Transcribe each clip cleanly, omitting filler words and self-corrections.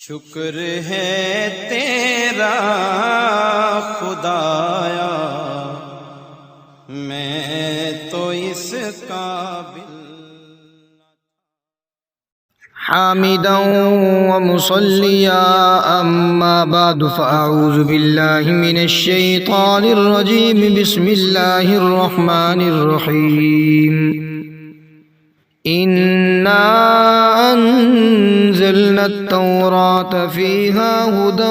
شکر ہے تیرا خدایا میں تو اس قابل حامدا ومصليا أما بعد فأعوذ بالله من الشيطان الرجيم بسم الله الرحمن الرحيم إنا أنزلنا التوراة فيها هدى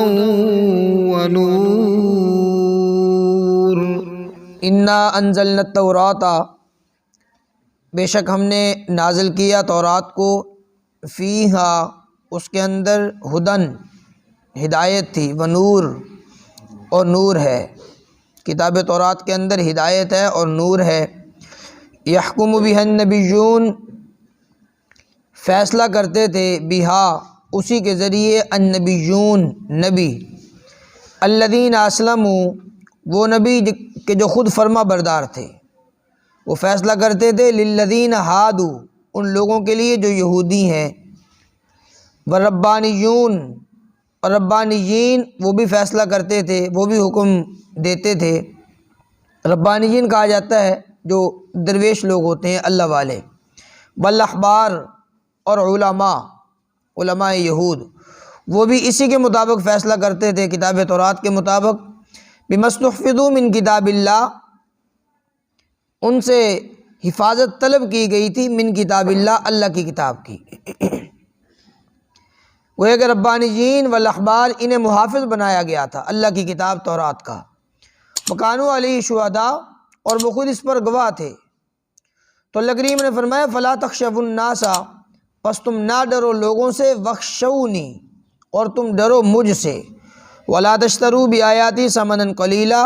ونور انا انزلنا التوراۃ، بے شک ہم نے نازل کیا تورات کو، فیہا اس کے اندر ہدن ہدایت تھی، ونور اور نور ہے۔ کتاب تورات کے اندر ہدایت ہے اور نور ہے۔ یحکم بہا النبیون، فیصلہ کرتے تھے، بہا اسی کے ذریعے، النبیون نبی، الذین اسلموا وہ نبی کہ جو خود فرما بردار تھے، وہ فیصلہ کرتے تھے، للذین ہادوا ان لوگوں کے لیے جو یہودی ہیں، والربانیون اور ربانیین وہ بھی فیصلہ کرتے تھے، وہ بھی حکم دیتے تھے۔ ربانیین کہا جاتا ہے جو درویش لوگ ہوتے ہیں، اللہ والے۔ والاحبار اور علماء یہود وہ بھی اسی کے مطابق فیصلہ کرتے تھے، کتاب تورات کے مطابق۔ بما استحفظوا من کتاب اللہ، ان سے حفاظت طلب کی گئی تھی، من کتاب اللہ، اللہ کی کتاب کی۔ وہ کہ ربانیین والاحبار انہیں محافظ بنایا گیا تھا اللہ کی کتاب تورات کا۔ وکانوا علیہ شہداء اور وہ خود اس پر گواہ تھے۔ تو اللہ کریم نے فرمایا فلا تخشوا الناس، پس تم نہ ڈرو لوگوں سے، وخشونی اور تم ڈرو مجھ سے، ولا تشتروا بآیاتی ثمنا قلیلا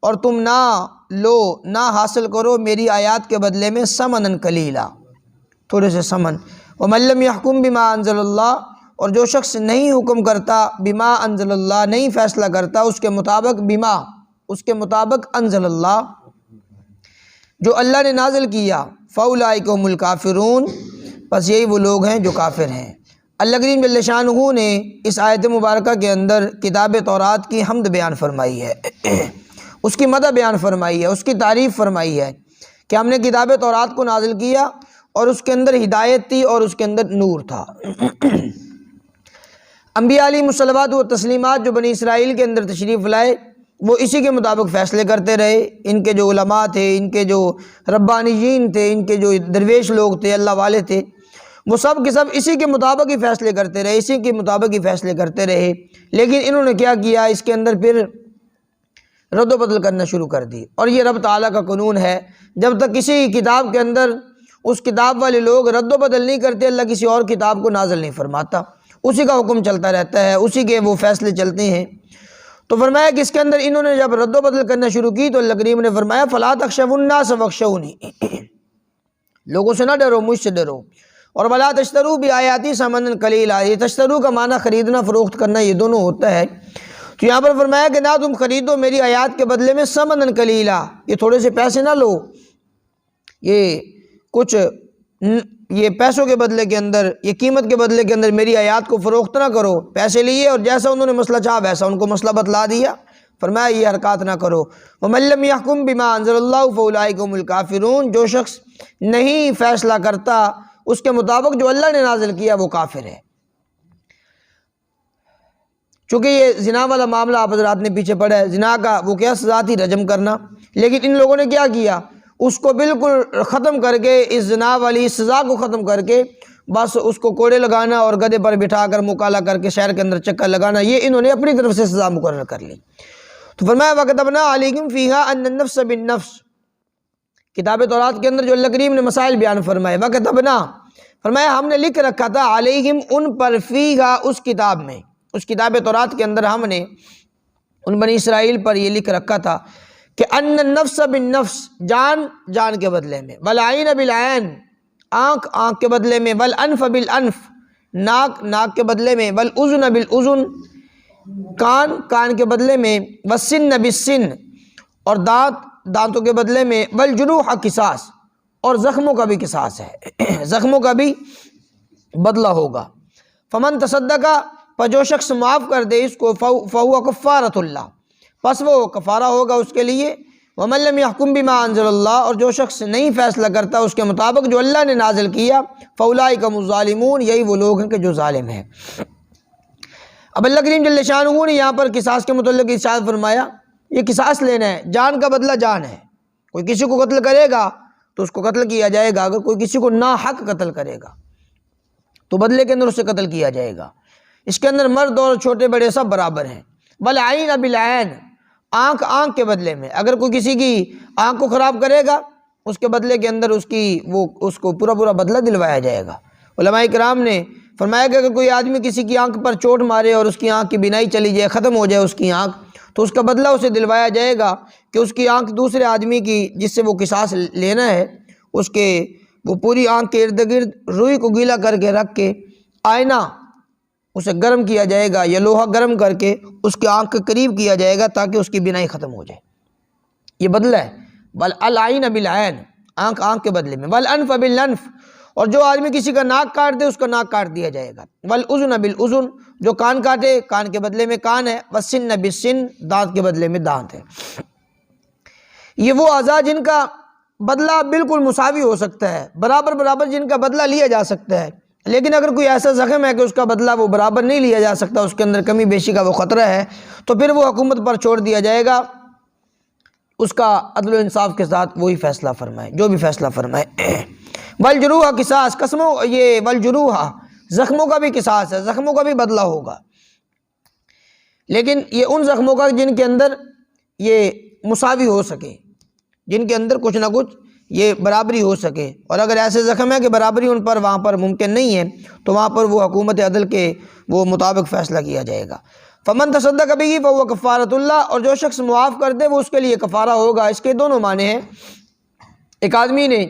اور تم نہ حاصل کرو میری آیات کے بدلے میں ثمنا قلیلا، تھوڑے سے ثمن۔ ومن لم یحکم بما انزل اللہ اور جو شخص نہیں حکم کرتا، بما انزل اللہ نہیں فیصلہ کرتا اس کے مطابق، بما اس کے مطابق، انزل اللہ جو اللہ نے نازل کیا، فاولئک هم الکافرون بس یہی وہ لوگ ہیں جو کافر ہیں۔ اللہ کریم جل شانہ نے اس آیت مبارکہ کے اندر کتاب تورات کی حمد بیان فرمائی ہے، اس کی مدح بیان فرمائی ہے، اس کی تعریف فرمائی ہے کہ ہم نے کتاب تورات کو نازل کیا اور اس کے اندر ہدایت تھی اور اس کے اندر نور تھا۔ انبیاء علیہ الصلوات و تسلیمات جو بنی اسرائیل کے اندر تشریف لائے وہ اسی کے مطابق فیصلے کرتے رہے۔ ان کے جو علماء تھے، ان کے جو ربانیین تھے، ان کے جو درویش لوگ تھے، اللہ والے تھے، وہ سب کے سب اسی کے مطابق ہی فیصلے کرتے رہے، اسی کے مطابق ہی فیصلے کرتے رہے۔ لیکن انہوں نے کیا کیا، اس کے اندر پھر رد و بدل کرنا شروع کر دی۔ اور یہ رب تعالیٰ کا قانون ہے، جب تک کسی کتاب کے اندر اس کتاب والے لوگ رد و بدل نہیں کرتے، اللہ کسی اور کتاب کو نازل نہیں فرماتا، اسی کا حکم چلتا رہتا ہے، اسی کے وہ فیصلے چلتے ہیں۔ تو فرمایا کہ اس کے اندر انہوں نے جب رد و بدل کرنا شروع کی تو اللہ کریم نے فرمایا فلا تخشوا الناس واخشونی، لوگوں سے نہ ڈرو، مجھ سے ڈرو۔ اور ولا تشتروا بآیاتی ثمنا قلیلا، یہ تشترو کا معنی خریدنا فروخت کرنا یہ دونوں ہوتا ہے۔ تو یہاں پر فرمایا کہ نہ تم خریدو میری آیات کے بدلے میں ثمنا قلیلا، یہ تھوڑے سے پیسے نہ لو، یہ کچھ یہ پیسوں کے بدلے کے اندر، یہ قیمت کے بدلے کے اندر میری آیات کو فروخت نہ کرو۔ پیسے لیے اور جیسا انہوں نے مسئلہ چاہا ویسا ان کو مسئلہ بتلا دیا، فرمایا یہ حرکات نہ کرو۔ ومن لم یحکم بما انزل اللہ فاولئک هم الکافرون، جو شخص نہیں فیصلہ کرتا اس کے مطابق جو اللہ نے نازل کیا وہ کافر ہے۔ چونکہ یہ زنا والا معاملہ آپ حضرات نے پیچھے پڑھا ہے، زنا کا وہ کیا سزا تھی، رجم کرنا، لیکن ان لوگوں نے کیا کیا، اس کو بالکل ختم کر کے، اس زنا والی سزا کو ختم کر کے بس اس کو کوڑے لگانا اور گدھے پر بٹھا کر مکالا کر کے شہر کے اندر چکر لگانا، یہ انہوں نے اپنی طرف سے سزا مقرر کر لی۔ تو فرمایا وَكَتَبْنَا عَلَيْهِمْ فِيهَا أَنَّ النَّفْسَ بِالنَّفْسِ، کتاب تورات کے اندر جو اللہ کریم نے مسائل بیان فرمائے، وَكَتَبْنَا فرمایا ہم نے لکھ رکھا تھا، علیہم ان پر، فیہا اس کتاب میں، اس کتاب تورات کے اندر ہم نے ان بنی اسرائیل پر یہ لکھ رکھا تھا کہ ان النفس بالنفس، جان جان کے بدلے میں، والعین بالعین آنکھ آنکھ کے بدلے میں، والانف بالانف ناک ناک کے بدلے میں، والاذن بالاذن کان کان کے بدلے میں، والسن بالسن اور دانت دانتوں کے بدلے میں، والجروح قصاص اور زخموں کا بھی قصاص ہے، زخموں کا بھی بدلہ ہوگا۔ فمن تصدقہ پر جو شخص معاف کر دے اس کو فہو کفارۃ اللہ، پس وہ کفارہ ہوگا اس کے لیے۔ ومن لم یحکم بما انزل اللہ، اور جو شخص نہیں فیصلہ کرتا اس کے مطابق جو اللہ نے نازل کیا، فاولئک هم الظالمون، یہی وہ لوگ ہیں کہ جو ظالم ہیں۔ اب اللہ کریم جل شانہ نے یہاں پر قصاص کے متعلق ارشاد فرمایا، یہ قصاص لینا ہے، جان کا بدلہ جان ہے۔ کوئی کسی کو قتل کرے گا تو اس کو قتل کیا جائے گا، اگر کوئی کسی کو ناحق قتل کرے گا تو بدلے کے اندر اسے قتل کیا جائے گا۔ اس کے اندر مرد اور چھوٹے بڑے سب برابر ہیں۔ بالعین بالعین، آنکھ آنکھ کے بدلے میں، اگر کوئی کسی کی آنکھ کو خراب کرے گا اس کے بدلے کے اندر اس کو پورا بدلہ دلوایا جائے گا۔ علماء کرام نے فرمایا کہ اگر کوئی آدمی کسی کی آنکھ پر چوٹ مارے اور اس کی آنکھ کی بینائی چلی جائے، ختم ہو جائے اس کی آنکھ، تو اس کا بدلہ اسے دلوایا جائے گا کہ اس کی آنکھ دوسرے آدمی کی جس سے وہ قصاص لینا ہے، اس کے وہ پوری آنکھ کے ارد گرد روئی کو گیلا کر کے رکھ کے آئینہ اسے گرم کیا جائے گا یا لوہا گرم کر کے اس کے آنکھ کے قریب کیا جائے گا تاکہ اس کی بینائی ختم ہو جائے۔ یہ بدلہ ہے۔ بل العین بالعین، آنکھ آنکھ کے بدلے میں۔ والانف بالانف، اور جو آدمی کسی کا ناک کاٹ دے اس کا ناک کاٹ دیا جائے گا۔ والاذن بالاذن، جو کان کاٹے کان کے بدلے میں کان ہے۔ والسن بالسن، دانت کے بدلے میں دانت ہے۔ یہ وہ اعضاء جن کا بدلہ بالکل مساوی ہو سکتا ہے، برابر جن کا بدلہ لیا جا سکتا ہے، لیکن اگر کوئی ایسا زخم ہے کہ اس کا بدلہ وہ برابر نہیں لیا جا سکتا، اس کے اندر کمی بیشی کا وہ خطرہ ہے، تو پھر وہ حکومت پر چھوڑ دیا جائے گا، اس کا عدل و انصاف کے ساتھ وہی فیصلہ فرمائے جو بھی فیصلہ فرمائے۔ والجروح قصاص، قسموں یہ والجروح زخموں کا بھی قصاص ہے، زخموں کا بھی بدلہ ہوگا، لیکن یہ ان زخموں کا جن کے اندر یہ مساوی ہو سکے، جن کے اندر کچھ نہ کچھ یہ برابری ہو سکے، اور اگر ایسے زخم ہے کہ برابری ان پر وہاں پر ممکن نہیں ہے تو وہاں پر وہ حکومت عدل کے وہ مطابق فیصلہ کیا جائے گا۔ فمن تصدق بہ فہو کفارۃ اللہ، اور جو شخص معاف کر دے وہ اس کے لیے کفارہ ہوگا۔ اس کے دونوں معنی ہیں، ایک آدمی نے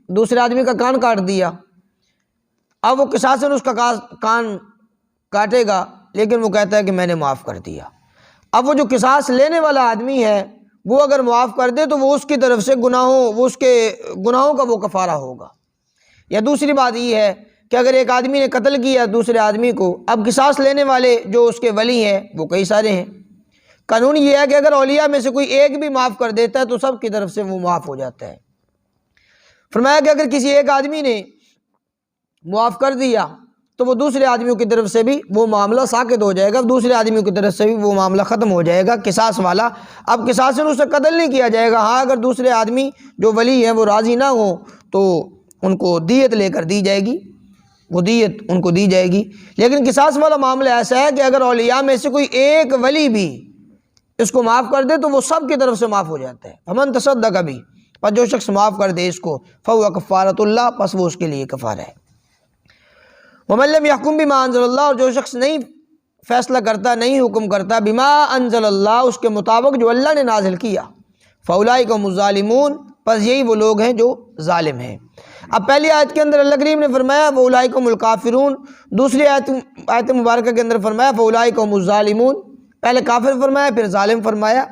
دوسرے آدمی کا کان کاٹ دیا، اب وہ قصاصاً اس کا کان کاٹے گا، لیکن وہ کہتا ہے کہ میں نے معاف کر دیا۔ اب وہ جو قصاص لینے والا آدمی ہے وہ اگر معاف کر دے تو وہ اس کی طرف سے اس کے گناہوں کا وہ کفارہ ہوگا۔ یا دوسری بات یہ ہے کہ اگر ایک آدمی نے قتل کیا دوسرے آدمی کو، اب قصاص لینے والے جو اس کے ولی ہیں وہ کئی سارے ہیں، قانون یہ ہے کہ اگر اولیاء میں سے کوئی ایک بھی معاف کر دیتا ہے تو سب کی طرف سے وہ معاف ہو جاتا ہے۔ فرمایا کہ اگر کسی ایک آدمی نے معاف کر دیا تو وہ دوسرے آدمیوں کی طرف سے بھی وہ معاملہ ساقط ہو جائے گا، دوسرے آدمیوں کی طرف سے بھی وہ معاملہ ختم ہو جائے گا قصاص والا۔ اب قصاص سے اسے قتل نہیں کیا جائے گا، ہاں اگر دوسرے آدمی جو ولی ہیں وہ راضی نہ ہوں تو ان کو دیت لے کر دی جائے گی، وہ دیت ان کو دی جائے گی۔ لیکن قصاص والا معاملہ ایسا ہے کہ اگر اولیاء میں سے کوئی ایک ولی بھی اس کو معاف کر دے تو وہ سب کی طرف سے معاف ہو جاتا ہے۔ فمن تصدق بہ، پر جو شخص معاف کر دے اس کو، فہو کفارۃ اللہ، پس وہ اس کے لیے کفارہ ہے۔ ومن لم یحکم بما انزل اللہ، اور جو شخص نہیں فیصلہ کرتا، نہیں حکم کرتا بما انزل اللہ، اس کے مطابق جو اللہ نے نازل کیا، فاولئک هم الظالمون، پس یہی وہ لوگ ہیں جو ظالم ہیں۔ اب پہلی آیت کے اندر اللہ کریم نے فرمایا فاولئک هم الکافرون، دوسری آیت مبارکہ کے اندر فرمایا فاولئک هم الظالمون، پہلے کافر فرمایا پھر ظالم فرمایا۔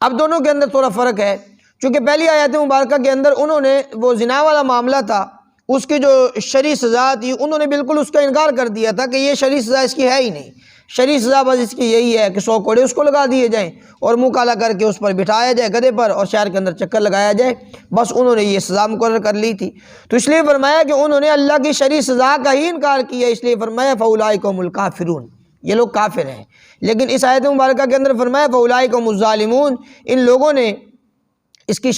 اب دونوں کے اندر تھوڑا فرق ہے، چونکہ پہلی آیت مبارکہ کے اندر انہوں نے وہ زنا والا معاملہ تھا، اس کی جو شرعی سزا تھی انہوں نے بالکل اس کا انکار کر دیا تھا کہ یہ شرعی سزا اس کی ہے ہی نہیں، شرعی سزا بس اس کی یہی ہے کہ 100 کوڑے اس کو لگا دیے جائیں اور منہ کالا کر کے اس پر بٹھایا جائے گدھے پر اور شہر کے اندر چکر لگایا جائے، بس انہوں نے یہ سزا مقرر کر لی تھی۔ تو اس لیے فرمایا کہ انہوں نے اللہ کی شرعی سزا کا ہی انکار کیا، اس لیے فرمایا فاولئک هم الکافرون، یہ لوگ کافر ہیں۔ لیکن اس آیت مبارکہ کے اندر فرمایا فاولئک هم الظالمون، ان لوگوں نے اس کی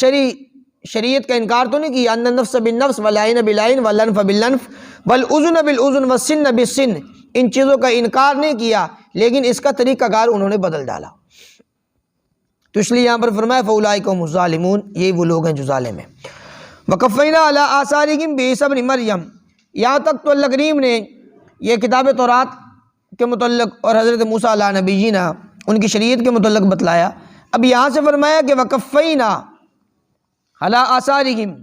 شریعت کا انکار تو نہیں کیا، ان النفس بالنفس والعین بالعین والانف بالانف والاذن بالاذن والسن بالسن، ان چیزوں کا انکار نہیں کیا، لیکن اس کا طریقہ کار انہوں نے بدل ڈالا۔ تو اس لیے یہاں پر فرمایا فاولئک هم الظالمون، یہی وہ لوگ ہیں جو ظالم ہیں۔ وقفینا علی آثارہم بعیسی ابن مریم، یہاں تک تو اللہ کریم نے یہ کتاب تورات کے متعلق اور حضرت موسیٰ علیہ نبینا ان کی شریعت کے متعلق بتلایا۔ اب یہاں سے فرمایا کہ وقفینا علی آثارہم،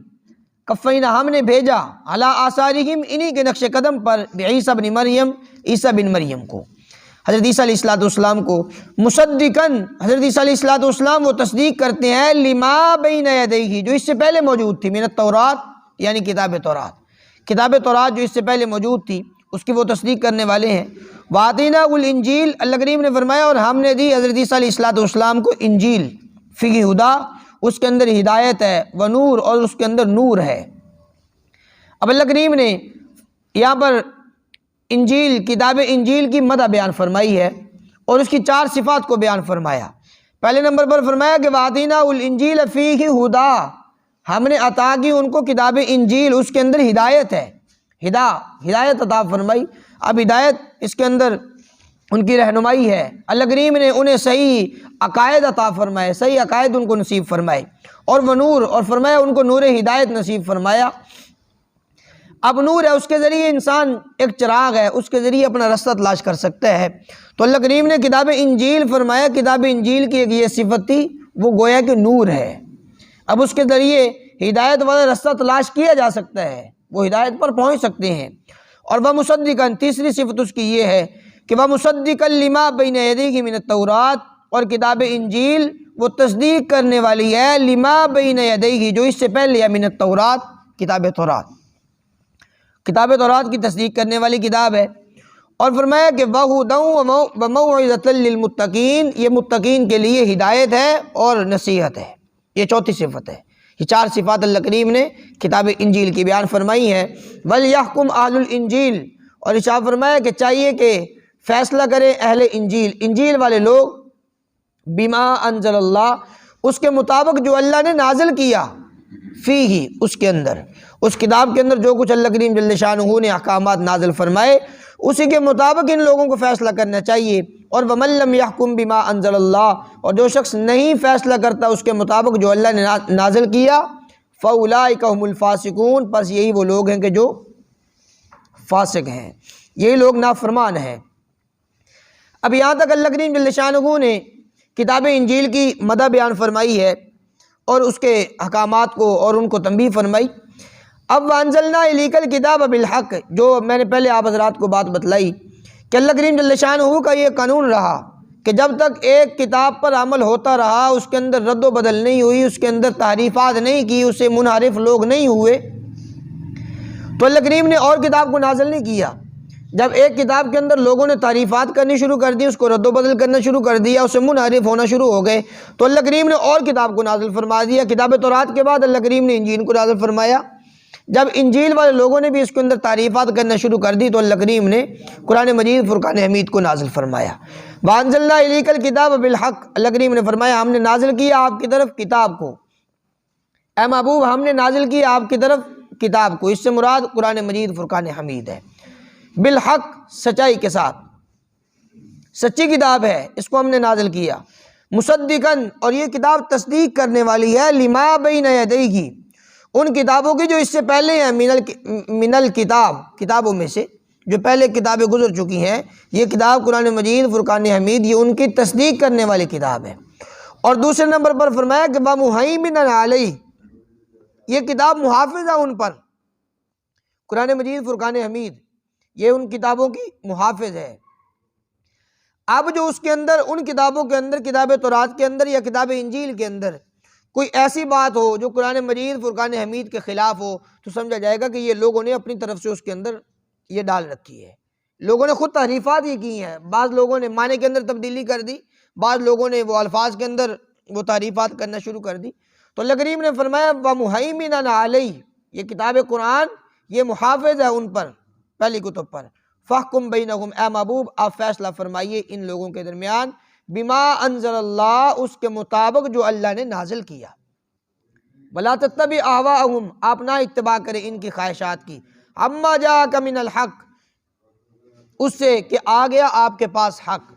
کفینا ہم نے بھیجا، علی آثارہم انہی کے نقش قدم پر، بعیسی ابن مریم عیسیٰ بن مریم کو، حضرت عیسیٰ علیہ السلام کو، مصدقاً حضرت عیسیٰ علیہ السلام وہ تصدیق کرتے ہیں لما بین یدیہ، جو اس سے پہلے موجود تھی، من التورات یعنی کتاب تورات جو اس سے پہلے موجود تھی اس کی وہ تصدیق کرنے والے ہیں۔ وَآتَيْنَاهُ الْإِنْجِيلَ، اللہ کریم نے فرمایا اور ہم نے دی حضرت عیسیٰ علیہ السلام کو انجیل، فیہ ہدا، اس کے اندر ہدایت ہے، ونور، اور اس کے اندر نور ہے۔ اب اللہ کریم نے یہاں پر انجیل، کتاب انجیل کی مدح بیان فرمائی ہے اور اس کی 4 صفات کو بیان فرمایا۔ پہلے نمبر پر فرمایا کہ وَآتَيْنَاهُ الْإِنْجِيلَ فِيهِ ہُدًى، ہم نے عطا کی ان کو کتاب انجیل، اس کے اندر ہدایت ہے، ہدایت عطا فرمائی۔ اب ہدایت، اس کے اندر ان کی رہنمائی ہے، اللہ کریم نے انہیں صحیح عقائد عطا فرمائے، صحیح عقائد ان کو نصیب فرمائے، اور وہ نور، اور فرمایا ان کو نور ہدایت نصیب فرمایا۔ اب نور ہے، اس کے ذریعے انسان ایک چراغ ہے، اس کے ذریعے اپنا رستہ تلاش کر سکتا ہے۔ تو اللہ کریم نے کتاب انجیل فرمایا، کتاب انجیل کی ایک یہ صفت تھی، وہ گویا کہ نور ہے۔ اب اس کے ذریعے ہدایت والا رستہ تلاش کیا جا سکتا ہے، وہ ہدایت پر پہنچ سکتے ہیں۔ اور وَمُصَدِّقًا، تیسری صفت اس کی یہ ہے کہ وَمُصَدِّقًا لِمَا بَيْنَ يَدَيْهِ مِنَ التَّوْرَاةِ، اور کتاب انجیل وہ تصدیق کرنے والی ہے لِمَا بَيْنَ يَدَيْهِ، جو اس سے پہلے ہے، مِنَ التَّوْرَاةِ، کتاب تورات، کتاب تورات کی تصدیق کرنے والی کتاب ہے۔ اور فرمایا کہ وَهُدًى وَمَوْعِظَةً لِّلْمُتَّقِينَ، یہ متقین کے لیے ہدایت ہے اور نصیحت ہے۔ یہ چوتھی صفت ہے۔ یہ 4 صفات اللہ کریم نے کتاب انجیل کی بیان فرمائی ہے۔ وَلْيَحْكُمْ أَهْلُ الْإِنْجِيلِ، اور ارشاد فرمایا کہ چاہیے کہ فیصلہ کریں اہل انجیل، انجیل والے لوگ، بما انزل اللہ، اس کے مطابق جو اللہ نے نازل کیا، فیہ، اس کے اندر، اس کتاب کے اندر جو کچھ اللہ کریم جل شانہ نے احکامات نازل فرمائے، اسی کے مطابق ان لوگوں کو فیصلہ کرنا چاہیے۔ اور وَمَن لَّمْ يَحْكُمْ بِمَا أَنزَلَ اللَّهُ، اور جو شخص نہیں فیصلہ کرتا اس کے مطابق جو اللہ نے نازل کیا، فَأُولَٰئِكَ هُمُ الْفَاسِقُونَ، پس یہی وہ لوگ ہیں کہ جو فاسق ہیں، یہی لوگ نافرمان ہیں۔ اب یہاں تک اللہ کریم جل شانہ نے کتاب انجیل کی مدح بیان فرمائی ہے اور اس کے احکامات کو اور ان کو تنبیہ فرمائی۔ اب وَأَنزَلْنَا إِلَيْكَ الْكِتَابَ بِالْحَقِّ، جو میں نے پہلے آپ حضرات کو بات بتلائی کہ اللہ کریم جل شانہ کا یہ قانون رہا کہ جب تک ایک کتاب پر عمل ہوتا رہا، اس کے اندر رد و بدل نہیں ہوئی، اس کے اندر تحریفات نہیں کی، اسے منحرف لوگ نہیں ہوئے، تو اللہ کریم نے اور کتاب کو نازل نہیں کیا۔ جب ایک کتاب کے اندر لوگوں نے تعریفات کرنی شروع کر دی، اس کو رد و بدل کرنا شروع کر دیا، اسے منحرف ہونا شروع ہو گئے، تو اللہ کریم نے اور کتاب کو نازل فرما دیا۔ کتاب تورات کے بعد اللہ کریم نے انجیل کو نازل فرمایا۔ جب انجیل والے لوگوں نے بھی اس کے اندر تعریفات کرنا شروع کر دی تو اللہ کریم نے قرآن مجید فرقان حمید کو نازل فرمایا۔ وَأَنزَلْنَا إِلَيْكَ الْكِتَابَ بِالْحَقِّ، اللہ کریم نے فرمایا ہم نے نازل کیا آپ کی طرف کتاب کو، اے محبوب ہم نے نازل کیا آپ کی طرف کتاب کو، اس سے مراد قرآن مجید فرقان حمید ہے۔ بالحق، سچائی کے ساتھ، سچی کتاب ہے، اس کو ہم نے نازل کیا۔ مصدقاً، اور یہ کتاب تصدیق کرنے والی ہے، لما بین یدیہ، ان کتابوں کی جو اس سے پہلے ہیں، من الکتاب، کتابوں میں سے جو پہلے کتابیں گزر چکی ہیں، یہ کتاب قرآن مجید فرقان حمید یہ ان کی تصدیق کرنے والی کتاب ہے۔ اور دوسرے نمبر پر فرمایا کہ وَمُہَیْمِنًا عَلَیہ، یہ کتاب محافظ ہے ان پر، قرآن مجید فرقان حمید یہ ان کتابوں کی محافظ ہے۔ اب جو اس کے اندر، ان کتابوں کے اندر، کتاب تورات کے اندر یا کتاب انجیل کے اندر کوئی ایسی بات ہو جو قرآن مجید فرقان حمید کے خلاف ہو، تو سمجھا جائے گا کہ یہ لوگوں نے اپنی طرف سے اس کے اندر یہ ڈال رکھی ہے، لوگوں نے خود تحریفات یہ کی ہیں، بعض لوگوں نے معنی کے اندر تبدیلی کر دی، بعض لوگوں نے وہ الفاظ کے اندر وہ تحریفات کرنا شروع کر دی۔ تو اللہ کریم نے فرمایا وَمُہَیْمِنًا عَلَیہ، یہ کتاب قرآن یہ محافظ ہے ان پر، پہلی کتب پر۔ فَاحْكُمْ بَيْنَهُمْ، اے محبوب آپ فیصلہ فرمائیے ان لوگوں کے درمیان، بما انزل اللہ، اس کے مطابق جو اللہ نے نازل کیا۔ وَلَا تَتَّبِعْ أَهْوَاءَهُمْ، آپ نہ اتباع کریں ان کی خواہشات کی، عَمَّا جَاءَكَ مِنَ الْحَقِّ، اس سے کہ آ گیا آپ کے پاس حق۔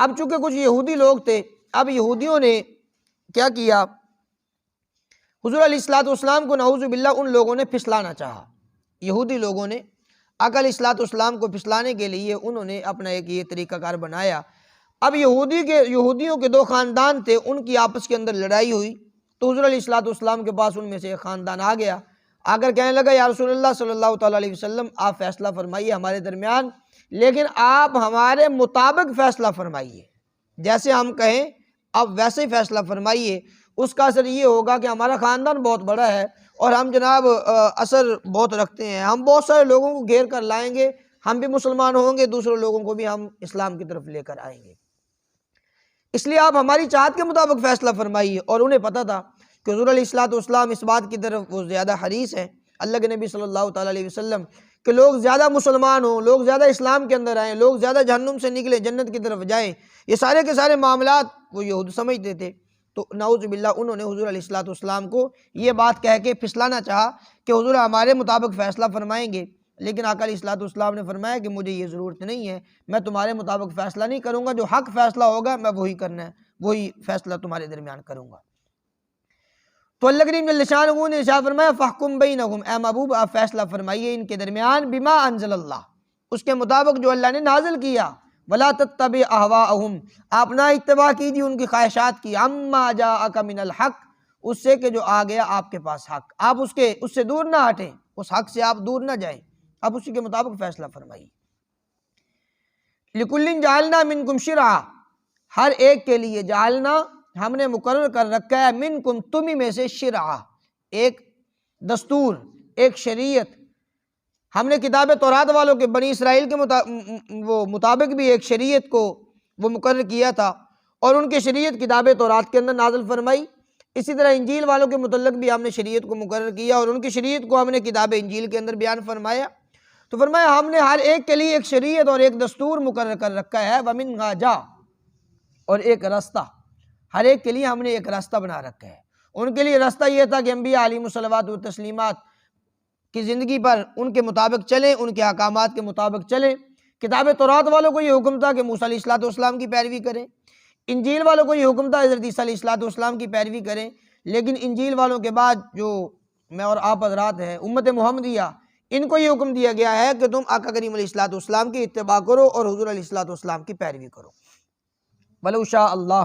اب چونکہ کچھ یہودی لوگ تھے، اب یہودیوں نے کیا کیا، حضور علیہ السلام کو نعوذ باللہ ان لوگوں نے پھسلانا چاہا۔ یہودی لوگوں نے آقا علیہ السلام کو پھسلانے کے لیے انہوں نے اپنا ایک یہ طریقہ کار بنایا۔ اب یہودیوں کے 2 خاندان تھے، ان کی آپس کے اندر لڑائی ہوئی، تو حضور علیہ السلام کے پاس ان میں سے ایک خاندان آ گیا، آ کر کہنے لگا یا رسول اللہ صلی اللہ تعالیٰ علیہ وسلم آپ فیصلہ فرمائیے ہمارے درمیان، لیکن آپ ہمارے مطابق فیصلہ فرمائیے، جیسے ہم کہیں آپ ویسے ہی فیصلہ فرمائیے۔ اس کا اثر یہ ہوگا کہ ہمارا خاندان بہت بڑا ہے اور ہم جناب اثر بہت رکھتے ہیں، ہم بہت سارے لوگوں کو گھیر کر لائیں گے، ہم بھی مسلمان ہوں گے، دوسرے لوگوں کو بھی ہم اسلام کی طرف لے کر آئیں گے۔ اس لیے آپ ہماری چاہت کے مطابق فیصلہ فرمائیے۔ اور انہیں پتہ تھا کہ حضور علیہ الصلوۃ والسلام اس بات کی طرف وہ زیادہ حریص ہیں، اللہ کے نبی صلی اللہ تعالیٰ علیہ وسلم، کہ لوگ زیادہ مسلمان ہوں، لوگ زیادہ اسلام کے اندر آئیں، لوگ زیادہ جہنم سے نکلیں، جنت کی طرف جائیں۔ یہ سارے کے سارے معاملات وہ یہود سمجھتے تھے۔ تو نعوذ باللہ انہوں نے حضور علیہ الصلوۃ والسلام کو یہ بات کہہ کے پھسلانا چاہا کہ حضور ہمارے مطابق فیصلہ فرمائیں گے، لیکن آقا علیہ الصلوۃ والسلام نے فرمایا کہ مجھے یہ ضرورت نہیں ہے، میں تمہارے مطابق فیصلہ نہیں کروں گا، جو حق فیصلہ ہوگا میں وہی کرنا ہے، وہی فیصلہ تمہارے درمیان کروں گا۔ تو اللہ کریم جل شانہ نے ارشاد فرمایا فاحکم بینہم، اے محبوب آپ فیصلہ فرمائیے ان کے درمیان بما انزل اللہ، اس کے مطابق جو اللہ نے نازل کیا، ولا تتبع اہواءہم، آپ نہ اتباع کیجیے ان کی خواہشات کی، عما جاءک من الحق، اس سے کہ جو آ گیا آپ کے پاس حق، آپ اس سے دور نہ ہٹیں، اس حق سے آپ دور نہ جائیں، آپ اسی کے مطابق فیصلہ فرمائیے۔ لکل جعلنا منکم شرعا، ہر ایک کے لیے جعلنا ہم نے مقرر کر رکھا ہے، منکم تمہیں میں سے شرعا، ایک دستور، ایک شریعت۔ ہم نے کتاب تورات والوں کے بنی اسرائیل کے مطابق بھی ایک شریعت کو وہ مقرر کیا تھا، اور ان کی شریعت کتاب تورات کے اندر نازل فرمائی۔ اسی طرح انجیل والوں کے متعلق بھی ہم نے شریعت کو مقرر کیا، اور ان کی شریعت کو ہم نے کتاب انجیل کے اندر بیان فرمایا۔ تو فرمایا ہم نے ہر ایک کے لیے ایک شریعت اور ایک دستور مقرر کر رکھا ہے، وَمِنْهَا جَا، اور ایک راستہ، ہر ایک کے لیے ہم نے ایک راستہ بنا رکھا ہے۔ ان کے لیے راستہ یہ تھا کہ انبیاء علیہم الصلوات والتسلیمات کی زندگی پر ان کے مطابق چلیں، ان کے احکامات کے مطابق چلیں۔ کتاب تورات والوں کو یہ حکم تھا کہ موسیٰ علیہ الصلوۃ والسلام کی پیروی کریں، انجیل والوں کو یہ حکم تھا حضرت عیسیٰ علیہ الصلوۃ والسلام کی پیروی کریں۔ لیکن انجیل والوں کے بعد جو میں اور آپ حضرات ہیں، امت محمدیہ، ان کو یہ حکم دیا گیا ہے کہ تم آقا کریم علیہ الصلوۃ والسلام کی اتباع کرو اور حضور علیہ الصلوۃ والسلام کی پیروی کرو۔ وَلَوْ شَاءَ اللہ،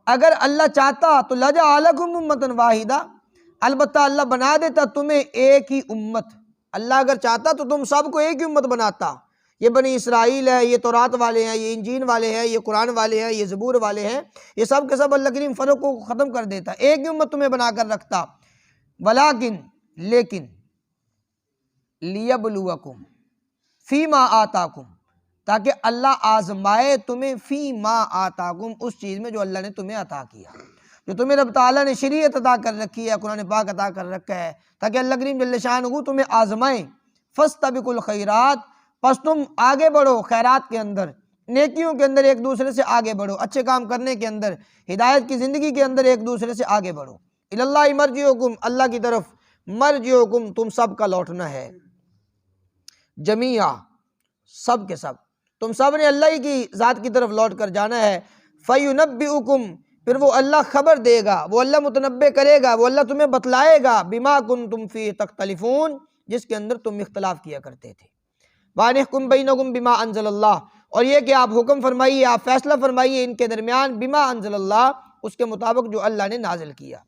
اگر اللہ چاہتا تو لَجَعَلَكُمْ أُمَّةً وَاحِدَةً، البتہ اللہ بنا دیتا تمہیں ایک ہی امت۔ اللہ اگر چاہتا تو تم سب کو ایک ہی امت بناتا۔ یہ بنی اسرائیل ہے، یہ تورات والے ہیں، یہ انجیل والے ہیں، یہ قرآن والے ہیں، یہ زبور والے ہیں، یہ سب کے سب اللہ کریم فرق کو ختم کر دیتا، ایک ہی امت تمہیں بنا کر رکھتا۔ ولیکن، لیکن لیبلوکم فیما آتاکم، تاکہ اللہ آزمائے تمہیں فیما آتاکم، اس چیز میں جو اللہ نے تمہیں عطا کیا، جو تمہیں رب تعالیٰ نے شریعت عطا کر رکھی ہے، قرآن پاک عطا کر رکھا ہے، تاکہ اللہ کریم جل شانہ تمہیں آزمائیں۔ فاستبقوا الخیرات، پس تم آگے بڑھو خیرات کے اندر، نیکیوں کے اندر ایک دوسرے سے آگے بڑھو، اچھے کام کرنے کے اندر، ہدایت کی زندگی کے اندر ایک دوسرے سے آگے بڑھو۔ اللہ مرجعکم، اللہ کی طرف مرجعکم، تم سب کا لوٹنا ہے، جمیعا، سب کے سب، تم سب نے اللہ ہی کی ذات کی طرف لوٹ کر جانا ہے۔ فَيُنَبِّئُكُمْ، پھر وہ اللہ خبر دے گا، وہ اللہ متنبع کرے گا، وہ اللہ تمہیں بتلائے گا، بِمَا كُنْتُمْ فِيهِ تَخْتَلِفُونَ، جس کے اندر تم اختلاف کیا کرتے تھے۔ وَأَنِحْكُمْ بَيْنَكُمْ بِمَا أَنزَلَ اللَّهُ، اور یہ کہ آپ حکم فرمائیے، آپ فیصلہ فرمائیے ان کے درمیان، بِمَا أَنزَلَ اللَّهُ، اس کے مطابق جو اللہ نے نازل کیا۔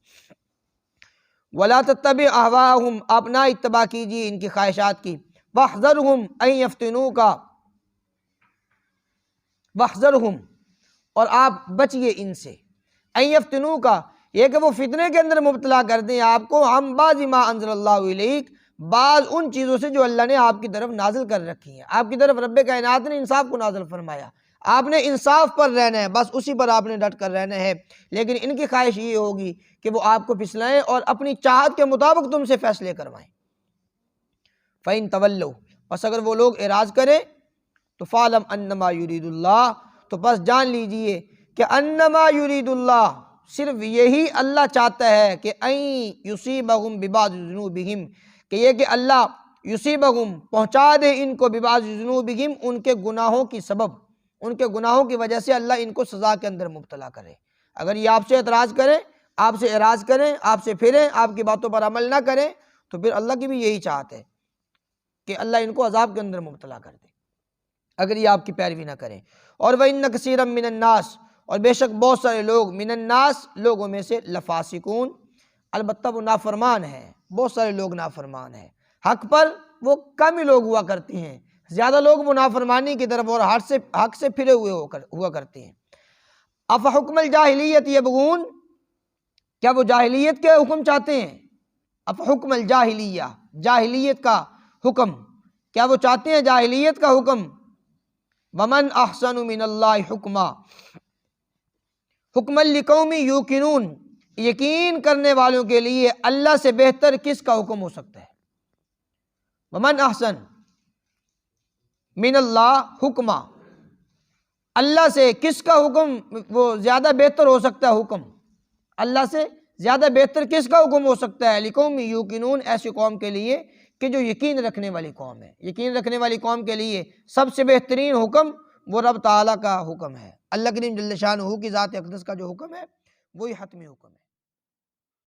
وَلَا تَتَّبِعْ أَهْوَاءَهُمْ، آپ نہ اتباع کیجیے ان کی خواہشات کی۔ وَاحْذَرْهُمْ أَن يَفْتِنُوكَ، وَاحْذَرْهُمْ، اور آپ بچیے ان سے، أَن يَفْتِنُوكَ، یہ کہ وہ فتنے کے اندر مبتلا کر دیں آپ کو، ہم بعض ما انزل اللہ الیک، بعض ان چیزوں سے جو اللہ نے آپ کی طرف نازل کر رکھی ہیں، آپ کی طرف رب کائنات نے انصاف کو نازل فرمایا، آپ نے انصاف پر رہنا ہے، بس اسی پر آپ نے ڈٹ کر رہنا ہے۔ لیکن ان کی خواہش یہ ہوگی کہ وہ آپ کو پھسلائیں اور اپنی چاہت کے مطابق تم سے فیصلے کروائیں۔ فَإِن تَوَلَّوْا، پس اگر وہ لوگ اعراض کریں تو فَاعْلَمْ أَنَّمَا يُرِيدُ اللَّهُ، تو بس جان لیجئے کہ انما یرید اللہ، صرف یہی اللہ چاہتا ہے کہ ان یصیبہم ببعض ذنوبہم، کہ یہ کہ اللہ یصیبہم پہنچا دے ان کو، ببعض ذنوبہم ان کے گناہوں کی سبب، ان کے گناہوں کی وجہ سے اللہ ان کو سزا کے اندر مبتلا کرے۔ اگر یہ آپ سے اعتراض کریں، آپ سے اعراض کریں، آپ سے پھریں، آپ کی باتوں پر عمل نہ کریں، تو پھر اللہ کی بھی یہی چاہت ہے کہ اللہ ان کو عذاب کے اندر مبتلا کر دے اگر یہ آپ کی پیروی نہ کریں۔ اور وَإِنَّ كَثِيرًا مِّنَ النَّاسِ، اور بے شک بہت سارے لوگ، من الناس، لوگوں میں سے، لفاسقون، البتہ وہ نافرمان ہیں، بہت سارے لوگ نافرمان ہیں، حق پر وہ کم ہی لوگ ہوا کرتے ہیں، زیادہ لوگ وہ نافرمانی کی طرف اور حق سے پھرے ہوئے ہوا کرتے ہیں۔ افحکم الجاہلیت یبغون، کیا وہ جاہلیت کے حکم چاہتے ہیں؟ افحکم الجاہلیہ، جاہلیت کا حکم کیا وہ چاہتے ہیں جاہلیت کا حکم؟ ومن احسن من اللہ حکما حکما لقوم یوقنون، یقین کرنے والوں کے لیے اللہ سے بہتر کس کا حکم ہو سکتا ہے؟ ومن احسن من اللہ حکما، اللہ سے کس کا حکم وہ زیادہ بہتر ہو سکتا ہے حکم؟ اللہ سے زیادہ بہتر کس کا حکم ہو سکتا ہے؟ لقوم یوقنون، ایسی قوم کے لیے کہ جو یقین رکھنے والی قوم ہے۔ یقین رکھنے والی قوم کے لیے سب سے بہترین حکم وہ رب تعالیٰ کا حکم ہے، اللہ کریم جل شانہ کی ذات اقدس کا جو حکم ہے وہی حتمی حکم ہے۔